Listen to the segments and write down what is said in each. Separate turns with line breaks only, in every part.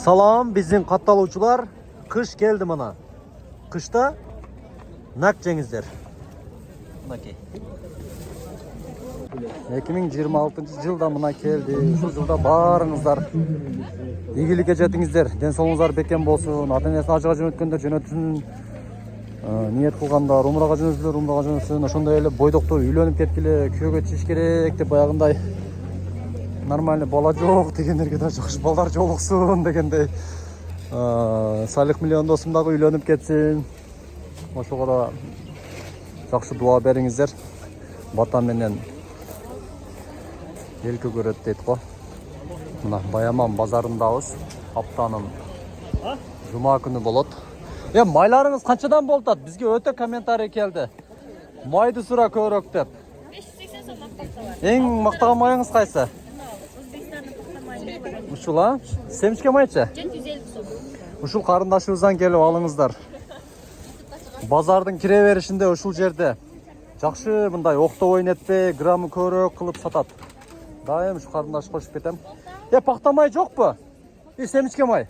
Salam bizim kattalıuçular. Kış geldi mana. Kışta nak jеңиздер. Мынакей. 2026-жылда мына келди. Ушул жылда баарыңыздар ийгиликке жетиңиздер. Ден соолугуңуздар бекем болсун. Ата-энесин ажыга жөнөткөндөр жөнөтсүн. Ниет кылгандар умрага жөнөтсүн. Ошондой эле бойдоктор үйлөнүп кеткиле, күйөөгө чыгыш керек деп баягындай нормальный бала жок дегендерге да жакшы балдар жолуксун дегендей. Салих миллион досум дагы үйлөнүп кетсин. Ошого да жакшы дуа бериңиздер. Бата менен эл көгөрөт дейт го. Мына Баяман базарындабыз. Аптанын жума күнү болот. Майларыңыз канчадан болтат? Бизге өтө комментарий келди. Майды сура көбүрөөк деп.
580 сом макталса бар.
Эң мактаган майыңыз кайсы? Ушул а? Семчке майчы?
750 сом.
Ушул карындашыбыздан келип алыңыздар. Базардын кире беришинде ушул жерде жакшы мындай октобой нетпей, граммы көбүрөөк кылып сатат. Дайым ушу карындаш кошуп кетем. Пакта май жокпу? Семчке май.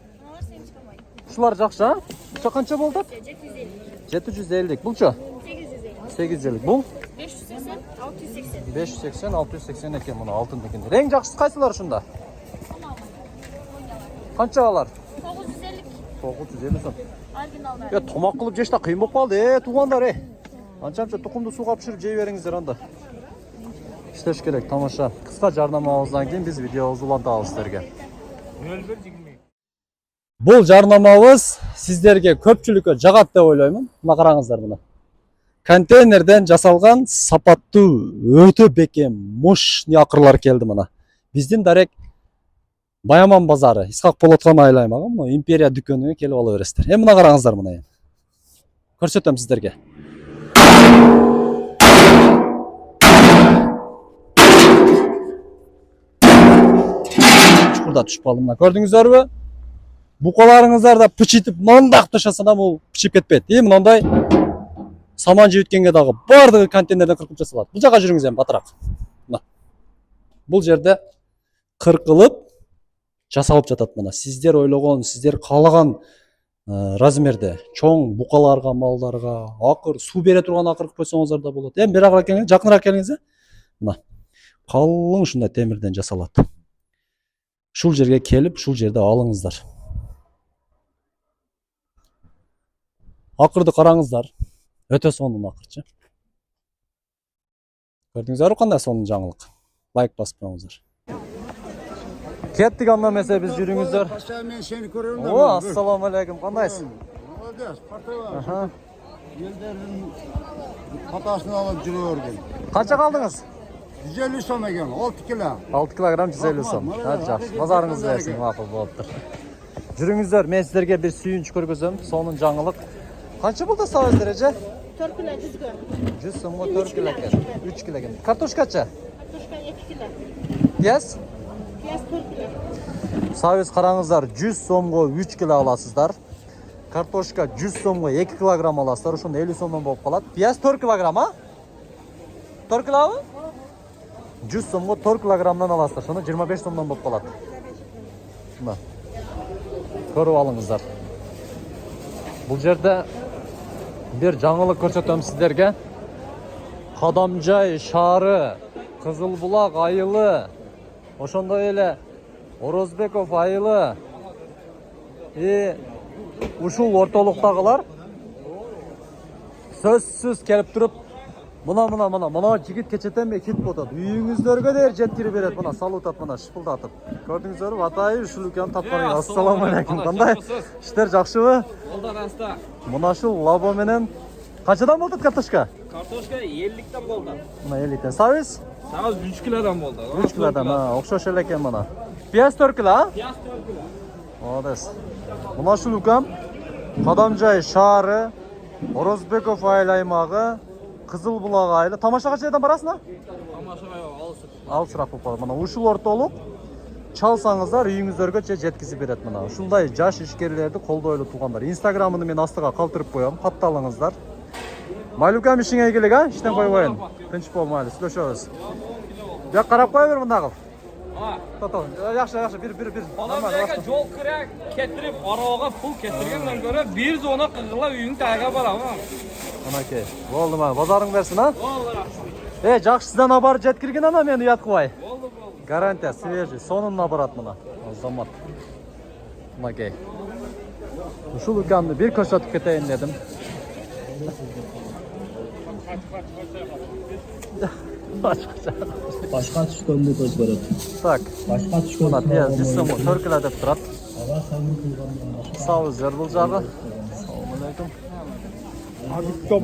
Семчке май.
Ушулар жакшы, а? Ушо канча болду?
750.
750. Булчу?
850.
850. Бул?
580, 680.
580, 680 экен муну алтын дегендер. Эң жакшысы кайсылар ушунда? Канча алар?
950.
950 сом.
Оригиналдар.
Томак кылып жеш да кыйын болуп калды, туугандар, Анча-анча тукумду сууга пиширип жей бериңиздер анда. Иштеш керек, тамаша. Кыска жарнамабыздан кийин биз видеобузду улантабыз силерге. Бул жарнамабыз сиздерге көпчүлүккө жагат деп ойлоймун. Мына караңыздар мына. Контейнерден жасалган сапаттуу, өтө бекем, мощный акырлар келди мына. Биздин дарек Баяман базары, Исхак Болоткон айлаймагы, мына Империя дүкөнүнө келип ала бересиздер. Мына караңыздар мына. Көрсөтөм сиздерге. Чукурда түшүп калды мына. Көрдүңүздөрбү? Букаларыңыздар да пычытып, мындак ташасана бул пичип кетпейт. Мындай саман жибиткенге дагы бардыгы контейнерден кыркып жасалат. Бул жака жүрүңүз батыраак. Мына. Бул жерде кыркылып жасалып жатат мына. Сиздер ойлогон, сиздер каалаган размерде чоң букаларга, малдарга, акыр, суу бере турган акыр койсоңуздар да болот. Бирагыраак келиңиз, жакыныраак келиңиз. Мына. Калың ушундай темирден жасалат. Ушул жерге келип, ушул жерде алыңыздар. Акырды караңыздар. Өтө сонун акырчы. Көрдүңүздөрбү кандай сонун жаңылык? Лайк басып коюңуздар. Кеттик анда эмесе биз жүрүңүздөр.
Мен сени көрөм.
Ассаламу алейкум. Кандайсың?
Молодец, портова. Елдердин катасын алып жүрө берген.
Канча калдыңыз?
150 сом экен, 6 кило.
6 килограмм 150 сом. Жакшы. Базарыңыз берсин, макул болуптур. Жүрүңүздөр, мен сиздерге бир сүйүнч көргөзөм. Сонун жаңылык. Канча болду сабыз дереже?
4 кило 100 грамм.
100 сомго 4 кило экен. 3 кило экен. Картошкачы?
Картошка 2 кило.
Пияз?
Пияз 4 кило.
Сабыз караңыздар, 100 сомго 3 кило аласыздар. Картошка 100 сомго 2 килограмм аласыздар. Ошондо 50 сомдон болуп калат. Пияз 4 килограмм, а? 4 килобу? 100 сомго 4 килограммдан аласыздар. Ошондо 25 сомдон болуп калат. Мына. Көрүп алыңыздар. Бул жерде бир жаңылык көрсөтөм сиздерге. Кадамжай шаары, Кызыл Булак айылы, ошондой эле Орозбеков айылы. Ушул ортолуктагылар сөзсүз келип туруп, мына жигит кечетен кетип атат. Үйүңүздөргө дейр жеткирип берет. Мына салутат, мына шыпылдатып. Көрдүңүздөрбү? Атайын ушул үкөн тапкан. Ассаламу алейкум. Кандай? Иштер жакшыбы?
Колдон аста.
Мына ушул лабо менен канчадан болду картошка?
Картошка 50тен болду.
Мына 50тен. Сабыз?
Сабыз 3 килодан болду.
3 килодан, окшош эле экен мына. Пияз 4 кило, а?
Пияз 4 кило.
Молодец. Мына ушул үкөм Кадамжай шаары, Орозбеков айыл аймагы, Кызыл Булак айылы. Тамаша кача жерден барасың, а?
Тамашабай
Алысыраак болуп калат. Мына ушул ортолук чалсаңыздар үйүңүздөргө жеткизип берет мына. Ушундай жаш ишкерлерди колдойлу туугандар. Инстаграмын мен астыга калтырып коем, катталыңыздар. Майлукам ишиңе ийгилик, а? Иштен койбойун. Тынч бол, майлы, сүйлөшөбүз. Бияк карап кой бер мындагы.
Ha.
To'g'ri. Yaxshi, bir.
Odam joyga yo'l kirak keltirib, orog'a pul keltirgandan ko'ra bir zona qig'ilab uying tagiga boraman.
Mana aka. Bo'ldi, mana bozoring bersin, ha?
Bo'ldi.
Жақсыдан апарып жеткірген ана мен ұят қылай.
Bo'ldi.
Гарантия, свежий, сонын апарат мына. Азамат. Макей. Ушул укамды bir көрсөтүп кетейин дедим.
Başka tushganda ko'z ko'radi.
Так.
Başka
Мына
tushganda
пияз 100 сом 4 кило деп турат.
hava sabır kılgandan
Сауыздар бул жагы. Assalomu alaykum.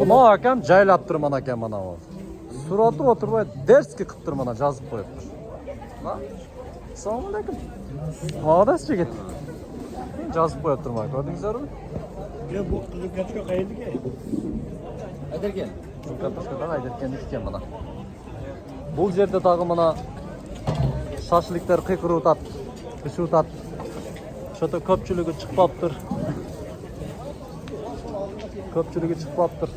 Мына акам жайлап тур мана акам мана ол. Суратып отурбай дерски кылып тур мана жазып коюптур. Assalomu alaykum. Молодец жигит. Жазып коюптур мана, көрдүңүздөрбү?
Ya bu kızıkçı kayıldı ki.
Айдерген. Картошкадан айдергендик экен мына. Бул жерде дагы мына шашликтер кыйкырып атат, бишип атат. Ошото көпчүлүгү чыкпаптыр. Көпчүлүгү чыкпаптыр.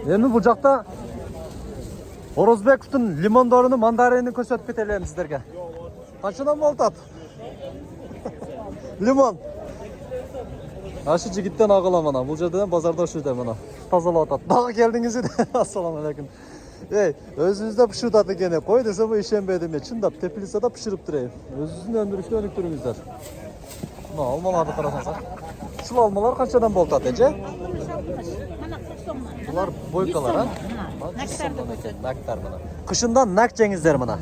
Эми бул жакта Орозбековдун лимондорунун мандаринин көрсөтүп кетелем сиздерге. Канчадан болтат? Лимон. Ашы жигиттен агыла мана. Бул жерден базарда ушуйда мана. Тазалап атат. Дагы келдиңиз. Ассаламу алейкум. Эй, өзүңүздө пышырып атат экен. Кой десем ишенбедим мен. Чындап теплицада пышырып турайын. Өзүңүздүн өндүрүштө өнүктүрүңүздөр. Мына алмаларды карасаңыздар. Ушул алмалар канчадан болтат, эже?
Mana 40 so'mdan.
Булар бойкалар, а?
Nektarda ko'rsat.
Нактар мына. Кышында нак жеңиздер мына.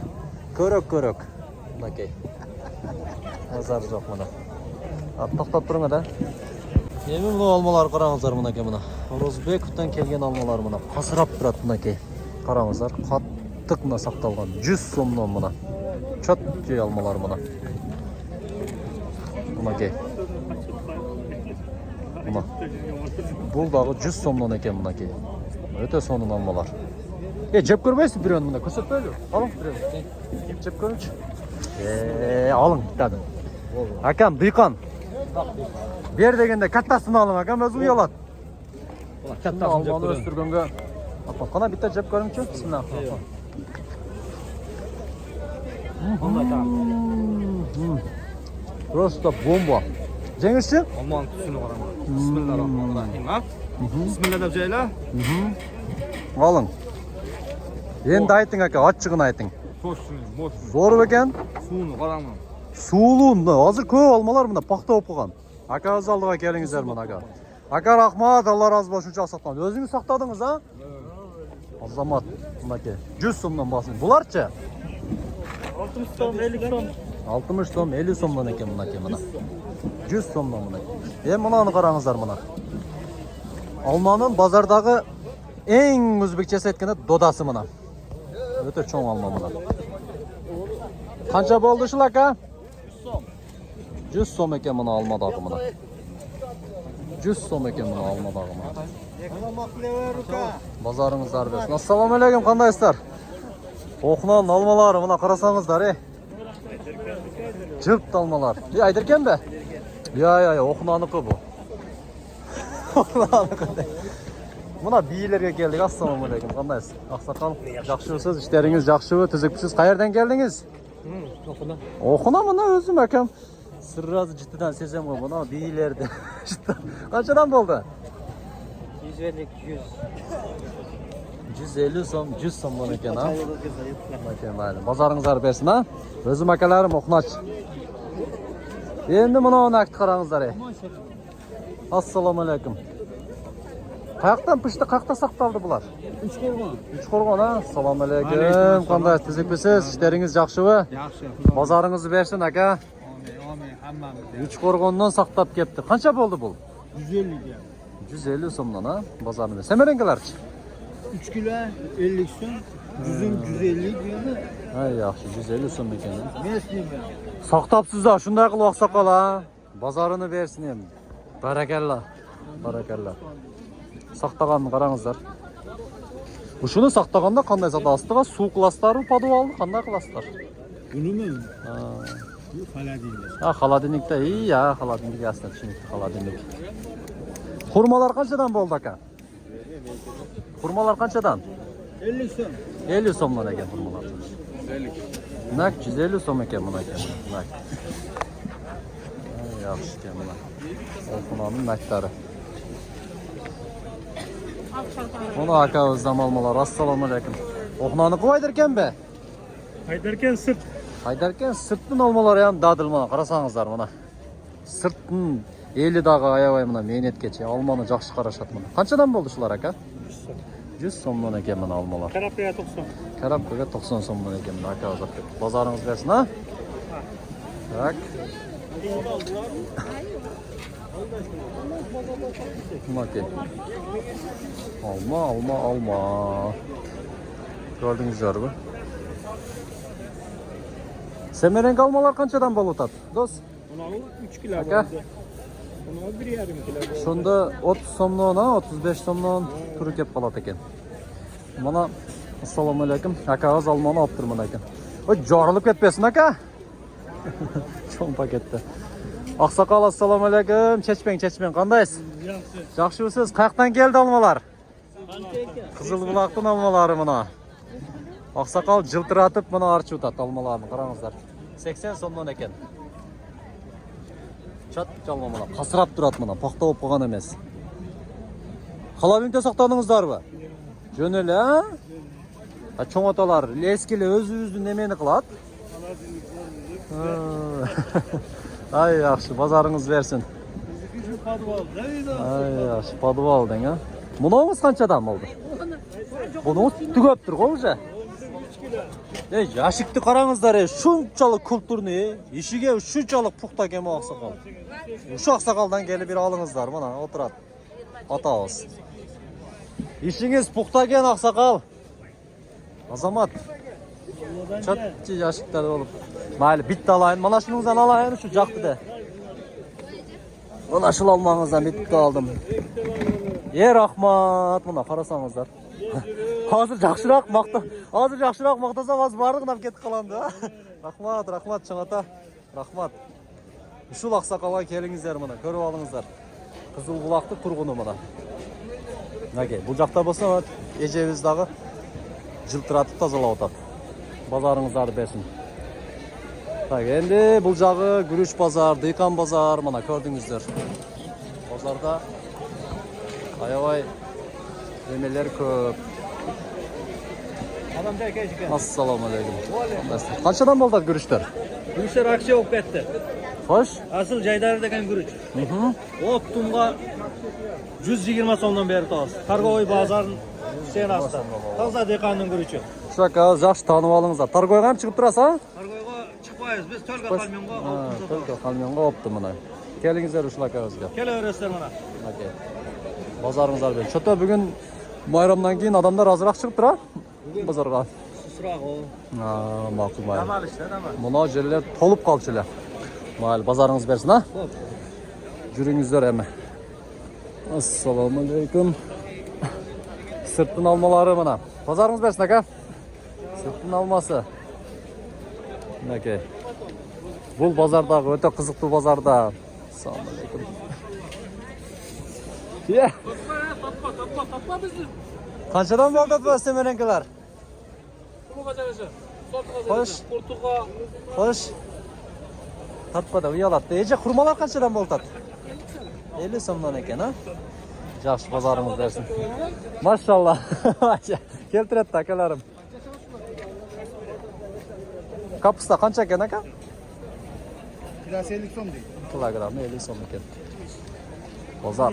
Көрөк. Мынакей. Базар жок мына. Токтоп туруңар да. Эми мына алмалар караңыздар мынакей мына. Орозбековдон келген алмалар мына. Касырап турат мынакей. Караңыздар, каттык мына сакталган. 100 сомдон мына. Чөткөй алмалар мына. Мынакей. Мына. Бул дагы 100 сомдон экен мынакей. Өтө сонун алмалар. Жеп көрбөйсүз бирөөнү мына көрсөтпөйлү. Алың бирөөнү. Жеп көрүңчү. Алың дадым. Акам дыйкан. Бер дегенде каттасын алың акам өзү уялат. Каттасын жеп көрүң. Өстүргөнгө. Апа, кана битте жеп көрүңчү. Бисмилlah. Просто бомба. Жеңишчи?
Aman tüsünü qarama. Bismillahirrahmanirrahim. Ha? Bismillah deb jayla.
Алың. Енді айтың ака, ачығын айтың.
Toşsun, moşsun.
Зор бекен?
Суunu qarama.
Суулуу мына, азыр көп алмалар мына пакта болуп калган. Ака өз алдыга келиңиздер мына ака. Ака рахмат, Алла разы болсун, ушунча сактан. Өзүңүз сактадыңыз, а? Азамат, мынакей. 100 сомдон басың. Буларчы?
60 som 50 som.
60 сом, 50 сомдон экен мынакей мына. 100 сомдон мынакей. Мынаны караңыздар мына. Алманын базардагы эң өзбекчеси айтканда додасы мына. Өтө чоң алма мына. Канча болду ушул ака? 100 сом. 100 сом экен мына алмадагы мына. 100 сом экен мына алмадагы мына. Базарыңыздар берсин. Ассаламу алейкум, кандайсыздар? Окунан алмалары мына карасаңыздар, Жырт алмалар. Айдыркен бе? Окунаныкы бу. Окунаныкы. Мына бийлерге келдик. Ассаламу алейкум, кандайсыз? Аксакал, жакшыбысыз, иштериңиз жакшыбы, түзүкпүсүз? Каерден келдиңиз?
Okuna.
Окуна мына өзүм акам. Сразу жыттыдан сезем го мына бийлерди. Канчадан болду?
150 100.
150 сом, 100 сомдон экен, а? Базарыңыздар берсин, а? Өзүм акаларым окунач. Енді мынаны акт караңыздар. Ассаламу алейкум. Каяктан пышты, каякта сакталды булар?
3 korgon.
3 коргон, а? Ассаламу алейкум. Кандай түзүкпүсүз? Иштериңиз жакшыбы?
Yaxshi.
Базарыңызды берсин, ака.
Amin, hammamiz.
3 коргондон сактап кепти. Канча болду бул?
150 ga.
150 сомдон, а? Базарында. Семереңгелерчи?
3 kilo 50 som. 150 diyordu.
Ай, yaxşı, 150 сом екен.
Mesleğim ya.
Сактапсыз да, ушундай кылып аксакал, а? Базарыны берсин эми. Баракалла. Сактаганын караңыздар. Ушуну сактаганда кандай сатасыздар? Суу кыласыздарбы, подвалды кандай кыласыздар?
Bunu mu? Bu Холодильник.
Холодильникте, холодильник ясно, түшүнүктүү, холодильник. Хурмалар канчадан болду ака? Хурмалар канчадан?
50 so'm.
50 so'mdan ekan xurmolar.
50.
Nak 150 so'm ekan buni ekan. Nak. Yaxshi ekan bular. Xurmoning naklari. Mana aka o'zdan olmalar. Assalomu alaykum. Oxnani quvaydir ekan be?
Haydarkan sırt.
Haydarkan sirtdan olmalari ham dadil mana qarasangizlar mana. Sirtdan 50 dağı ayabay mana menetgacha olmani yaxshi qarashadi mana. Qanchadan bo'ldi shular aka? 100 so'mdan ekan mana olmalar.
Karapya 90.
Karabkaga 90 so'mdan ekan mana aka uzatib. Bozoringiz bersin ha? Tak. Bakın. Alma. Gördünüzler mi? Semerenk almalar qanchadan bo'lib o'tadi? Do'st.
Buna 3 kilo.
Aka.
Buna 1,5 kilo.
Shunda 30 so'mdan, 35 so'mdan turi kelib qoladi ekan. Mana assalomu alaykum. Akamiz olmani olib turman ekan. Voy, jorilib ketmasin aka. Cho'ng paketda. Oqsoqol assalomu alaykum. Chechpeng, qandaysiz?
Yaxshi.
Yaxshimisiz? Qayerdan keldi olmalar? Qizilbuloqdan olmalari mana. Oqsoqol jiltiratib mana archib o'tadi olmalarni, qarangizlar. 80 so'mdan ekan. Chat olmalar. Qasrab turadi mana, paxta bo'lib qolgan emas. Xalabingda saqtadingizlarmi? Jo'nel ha? Cho'ng otalar eskilar o'z-o'zidan nemeni qiladi? Ay yaxshi, bozoringiz bersin. Ay yaxshi, podvolding ha. Buningizz qanchadan bo'ldi? Buningizz tugabdir qo'yja. Ey, yashikni qarangizlar, shunchalik kulturni, ishiga shunchalik puxta kelma oqsoqol. Shu oqsoqoldan kelib bir olingizlar, mana o'tiradi. Otamiz. Ishingiz puxta ekan oqsoqol. Azamat. Chatchi yashiklar bo'lib. Mayli, bitta olayin. Mana shuningizdan olayin shu joqda. Mana shu olmangizdan bitta oldim. Rahmat, mana qarasangizlar. Hozir yaxshiroq maqtasam hozir barliqdan ketib qolandi. Rahmat Changata. Rahmat. Shu oqsoqolga kelingizlar mana, ko'rib olingizlar. Qizilbuloqning qurg'uni mana. Nega? Bu joqda bo'lsa, ejevizdagi jiltiratib tozalab o'tadi. Bozoringizlarni bersin. Tak, endi bu jog'i guruch bozor, dehqon bozor, mana ko'rdingizlar. Bozorda ayavay nimalar ko'p.
Odamda aka ekan.
Assalomu alaykum. Qanchadan bo'ldi guruchlar?
Guruchlar aksiya bo'lib ketdi.
Xo'sh?
Asıl Jaydar degan guruch. Optumga 120 so'mdan beri to'g'ri. Targovoy bozor senasida. Toza dehqonning guruchi.
Shaka, yaxshi tanib olingizlar. Targoyga ham chiqib turasiz, ha?
Targoyga chiqmaymiz. Biz to'lga qalmionga optum.
To'lga qalmionga optim mana. Kelingizlar ushlar o'zga.
Kelaverasizlar mana.
Okey. Bozoringizlar bilan. Chota bugun bayramdan keyin odamlar ozroq chiqib turadi. Bozorga.
Susroq o.
Ha, ma'qul mayli.
Amal ishlar, amal.
Munojerlar to'lib qolchilar. Mayli, bozoringiz bersin, ha? Yuringizlar hamma. Assalomu alaykum. Sirtdan olmalari mana. Bozoringiz bersin aka. Sirtdan olmasi. Okey. Bu bozordagi o'ta qiziqli bozorda. Assalomu alaykum. Ya.
Toppa bizni.
Qanchadan bo'ldi bu semerenkalar?
Bu qanchaga?
Xo'sh.
Portugal.
Xo'sh. Tartpada uyalatdi. Eje xurmolar qanchadan bo'ldi? 50 so'mdan ekan, ha? Yaxshi, bozoringiz bersin. Mashallah. Keltiradi akalarim. Kapusta qancha ekan aka?
Kilosi 50 so'm deydi.
Kilogrammi 50 so'm ekan. Bozor.